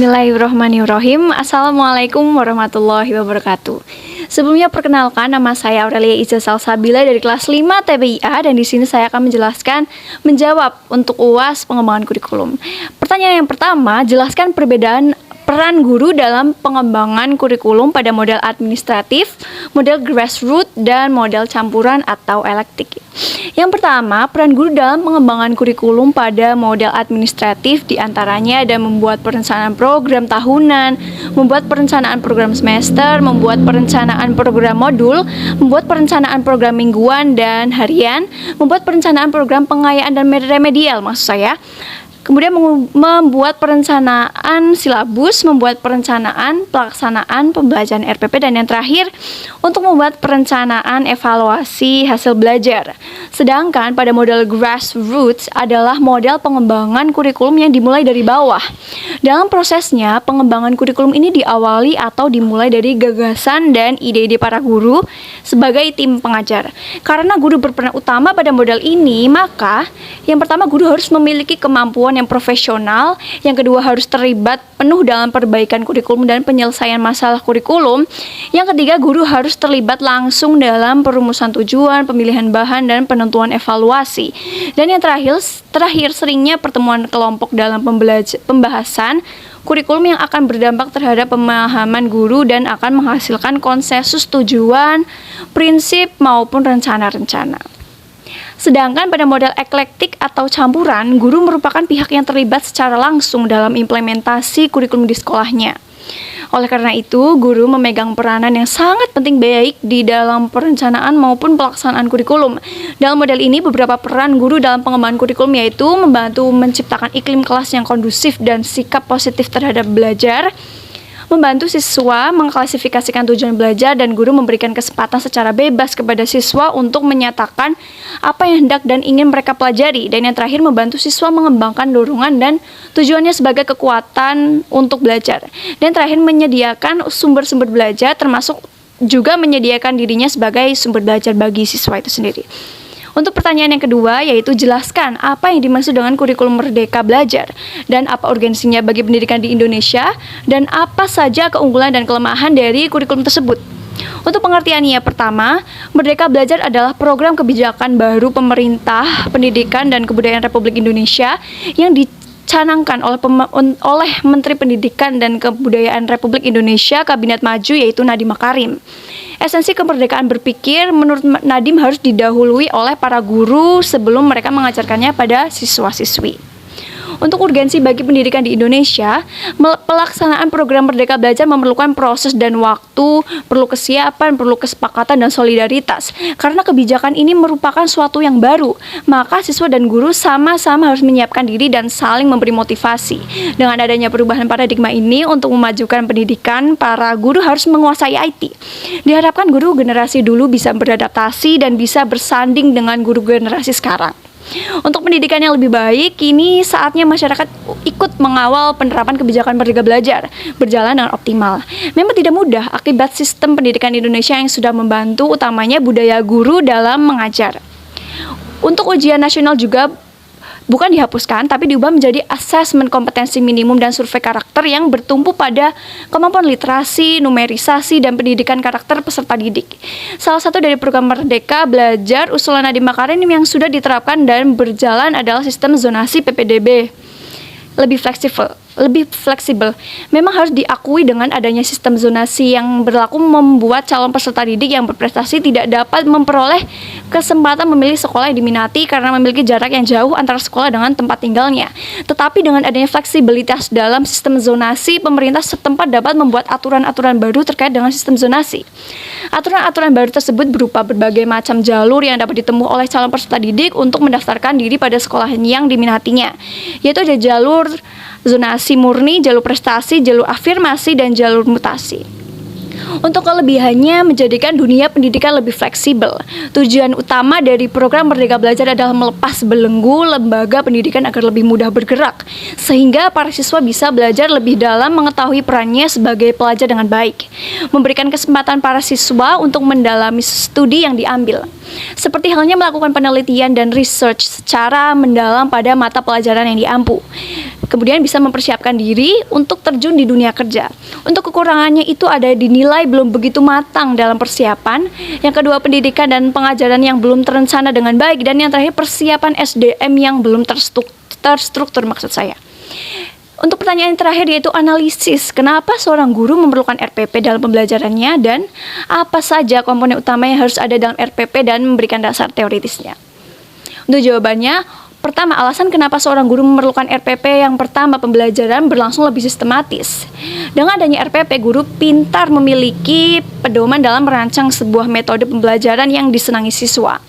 Bismillahirrahmanirrahim. Assalamualaikum warahmatullahi wabarakatuh. Sebelumnya perkenalkan, nama saya Aurelia Iza Salsabila dari kelas 5 TBIA, dan di sini saya akan menjawab untuk UAS pengembangan kurikulum. Pertanyaan yang pertama, jelaskan perbedaan peran guru dalam pengembangan kurikulum pada model administratif, model grassroots, dan model campuran atau elektif. Yang pertama, peran guru dalam pengembangan kurikulum pada model administratif diantaranya ada membuat perencanaan program tahunan, membuat perencanaan program semester, membuat perencanaan program modul, membuat perencanaan program mingguan dan harian, membuat perencanaan program pengayaan dan remedial maksud saya. Kemudian membuat perencanaan silabus, membuat perencanaan pelaksanaan pembelajaran RPP, dan yang terakhir untuk membuat perencanaan evaluasi hasil belajar. Sedangkan pada model grassroots adalah model pengembangan kurikulum yang dimulai dari bawah. Dalam prosesnya, pengembangan kurikulum ini diawali atau dimulai dari gagasan dan ide-ide para guru sebagai tim pengajar. Karena guru berperan utama pada model ini, maka yang pertama guru harus memiliki kemampuan yang profesional, yang kedua harus terlibat penuh dalam perbaikan kurikulum dan penyelesaian masalah kurikulum, yang ketiga guru harus terlibat langsung dalam perumusan tujuan, pemilihan bahan, dan penentuan evaluasi, dan yang terakhir seringnya pertemuan kelompok dalam pembahasan kurikulum yang akan berdampak terhadap pemahaman guru dan akan menghasilkan konsensus tujuan, prinsip, maupun rencana-rencana. Sedangkan pada model eklektik atau campuran, guru merupakan pihak yang terlibat secara langsung dalam implementasi kurikulum di sekolahnya. Oleh karena itu, guru memegang peranan yang sangat penting baik di dalam perencanaan maupun pelaksanaan kurikulum. Dalam model ini, beberapa peran guru dalam pengembangan kurikulum yaitu membantu menciptakan iklim kelas yang kondusif dan sikap positif terhadap belajar, membantu siswa mengklasifikasikan tujuan belajar, dan guru memberikan kesempatan secara bebas kepada siswa untuk menyatakan apa yang hendak dan ingin mereka pelajari, dan yang terakhir membantu siswa mengembangkan dorongan dan tujuannya sebagai kekuatan untuk belajar, dan terakhir menyediakan sumber-sumber belajar termasuk juga menyediakan dirinya sebagai sumber belajar bagi siswa itu sendiri. Untuk pertanyaan yang kedua, yaitu jelaskan apa yang dimaksud dengan kurikulum Merdeka Belajar dan apa urgensinya bagi pendidikan di Indonesia, dan apa saja keunggulan dan kelemahan dari kurikulum tersebut. Untuk pengertiannya, pertama, Merdeka Belajar adalah program kebijakan baru pemerintah pendidikan dan kebudayaan Republik Indonesia yang dicanangkan oleh Menteri Pendidikan dan Kebudayaan Republik Indonesia Kabinet Maju, yaitu Nadiem Makarim. Esensi kemerdekaan berpikir menurut Nadiem harus didahului oleh para guru sebelum mereka mengajarkannya pada siswa-siswi. Untuk urgensi bagi pendidikan di Indonesia, pelaksanaan program Merdeka Belajar memerlukan proses dan waktu, perlu kesiapan, perlu kesepakatan dan solidaritas. Karena kebijakan ini merupakan suatu yang baru, maka siswa dan guru sama-sama harus menyiapkan diri dan saling memberi motivasi. Dengan adanya perubahan paradigma ini untuk memajukan pendidikan, para guru harus menguasai IT. Diharapkan guru generasi dulu bisa beradaptasi dan bisa bersanding dengan guru generasi sekarang. Untuk pendidikan yang lebih baik, kini saatnya masyarakat ikut mengawal penerapan kebijakan Merdeka Belajar berjalan dengan optimal. Memang tidak mudah akibat sistem pendidikan Indonesia yang sudah membantu utamanya budaya guru dalam mengajar. Untuk ujian nasional juga bukan dihapuskan, tapi diubah menjadi asesmen kompetensi minimum dan survei karakter yang bertumpu pada kemampuan literasi, numerisasi, dan pendidikan karakter peserta didik. Salah satu dari program Merdeka Belajar usulan Nadiem Makarim yang sudah diterapkan dan berjalan adalah sistem zonasi PPDB. Lebih fleksibel. Memang harus diakui dengan adanya sistem zonasi yang berlaku membuat calon peserta didik yang berprestasi tidak dapat memperoleh kesempatan memilih sekolah yang diminati karena memiliki jarak yang jauh antara sekolah dengan tempat tinggalnya. Tetapi dengan adanya fleksibilitas dalam sistem zonasi, pemerintah setempat dapat membuat aturan-aturan baru terkait dengan sistem zonasi. Aturan-aturan baru tersebut berupa berbagai macam jalur yang dapat ditempuh oleh calon peserta didik untuk mendaftarkan diri pada sekolah yang diminatinya, yaitu ada jalur zonasi murni, jalur prestasi, jalur afirmasi, dan jalur mutasi. Untuk kelebihannya menjadikan dunia pendidikan lebih fleksibel. Tujuan utama dari program Merdeka Belajar adalah melepas belenggu lembaga pendidikan agar lebih mudah bergerak, sehingga para siswa bisa belajar lebih dalam mengetahui perannya sebagai pelajar dengan baik. Memberikan kesempatan para siswa untuk mendalami studi yang diambil, seperti halnya melakukan penelitian dan research secara mendalam pada mata pelajaran yang diampu. Kemudian bisa mempersiapkan diri untuk terjun di dunia kerja. Untuk kekurangannya itu ada dinilai belum begitu matang dalam persiapan. Yang kedua, pendidikan dan pengajaran yang belum terencana dengan baik. Dan yang terakhir, persiapan SDM yang belum terstruktur maksud saya. Untuk pertanyaan terakhir yaitu analisis, kenapa seorang guru memerlukan RPP dalam pembelajarannya dan apa saja komponen utama yang harus ada dalam RPP dan memberikan dasar teoritisnya. Untuk jawabannya, pertama, alasan kenapa seorang guru memerlukan RPP yang pertama, pembelajaran berlangsung lebih sistematis. Dengan adanya RPP, guru pintar memiliki pedoman dalam merancang sebuah metode pembelajaran yang disenangi siswa.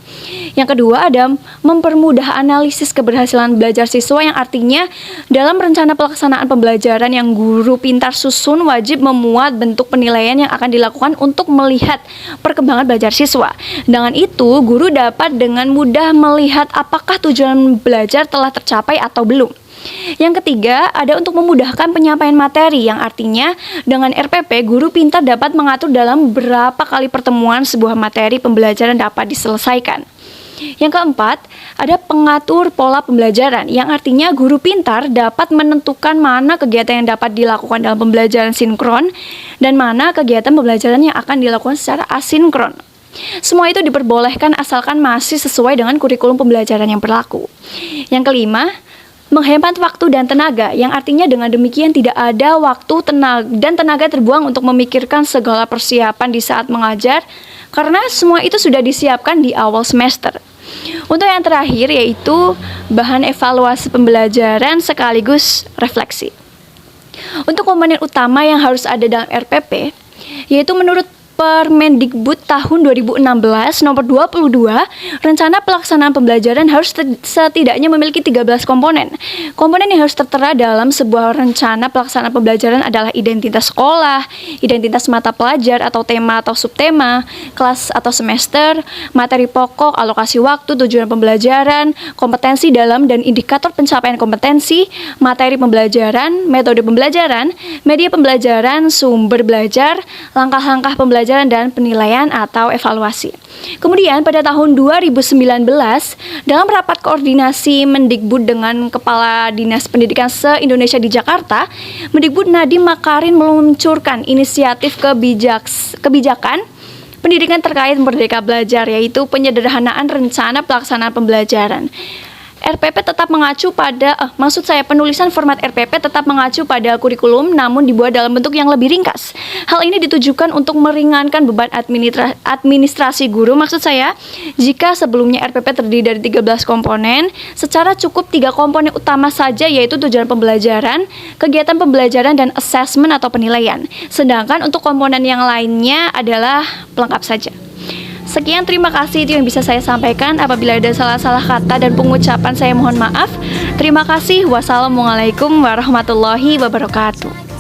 Yang kedua, ada mempermudah analisis keberhasilan belajar siswa, yang artinya dalam rencana pelaksanaan pembelajaran yang guru pintar susun wajib memuat bentuk penilaian yang akan dilakukan untuk melihat perkembangan belajar siswa. Dengan itu, guru dapat dengan mudah melihat apakah tujuan belajar telah tercapai atau belum. Yang ketiga, ada untuk memudahkan penyampaian materi, yang artinya dengan RPP, guru pintar dapat mengatur dalam berapa kali pertemuan sebuah materi pembelajaran dapat diselesaikan. Yang keempat, ada pengatur pola pembelajaran, yang artinya guru pintar dapat menentukan mana kegiatan yang dapat dilakukan dalam pembelajaran sinkron dan mana kegiatan pembelajaran yang akan dilakukan secara asinkron. Semua itu diperbolehkan asalkan masih sesuai dengan kurikulum pembelajaran yang berlaku. Yang kelima, menghemat waktu dan tenaga, yang artinya dengan demikian tidak ada waktu dan tenaga terbuang untuk memikirkan segala persiapan di saat mengajar, karena semua itu sudah disiapkan di awal semester. Untuk yang terakhir yaitu bahan evaluasi pembelajaran sekaligus refleksi. Untuk komponen utama yang harus ada dalam RPP, yaitu menurut Permendikbud tahun 2016 nomor 22, rencana pelaksanaan pembelajaran harus setidaknya memiliki 13 komponen. Komponen yang harus tertera dalam sebuah rencana pelaksanaan pembelajaran adalah identitas sekolah, identitas mata pelajar atau tema atau subtema, kelas atau semester, materi pokok, alokasi waktu, tujuan pembelajaran, kompetensi dalam dan indikator pencapaian kompetensi, materi pembelajaran, metode pembelajaran, media pembelajaran, sumber belajar, langkah-langkah pembelajaran, dan penilaian atau evaluasi. Kemudian pada tahun 2019, dalam rapat koordinasi Mendikbud dengan Kepala Dinas Pendidikan se-Indonesia di Jakarta, Mendikbud Nadiem Makarim meluncurkan inisiatif kebijakan pendidikan terkait Merdeka Belajar, yaitu penyederhanaan rencana pelaksanaan pembelajaran. RPP tetap mengacu pada, penulisan format RPP tetap mengacu pada kurikulum, namun dibuat dalam bentuk yang lebih ringkas. Hal ini ditujukan untuk meringankan beban administrasi guru. Maksud saya, jika sebelumnya RPP terdiri dari 13 komponen, secara cukup 3 komponen utama saja, yaitu tujuan pembelajaran, kegiatan pembelajaran, dan asesmen atau penilaian. Sedangkan untuk komponen yang lainnya adalah pelengkap saja. Sekian, terima kasih, itu yang bisa saya sampaikan. Apabila ada salah-salah kata dan pengucapan, saya mohon maaf. Terima kasih. Wassalamualaikum warahmatullahi wabarakatuh.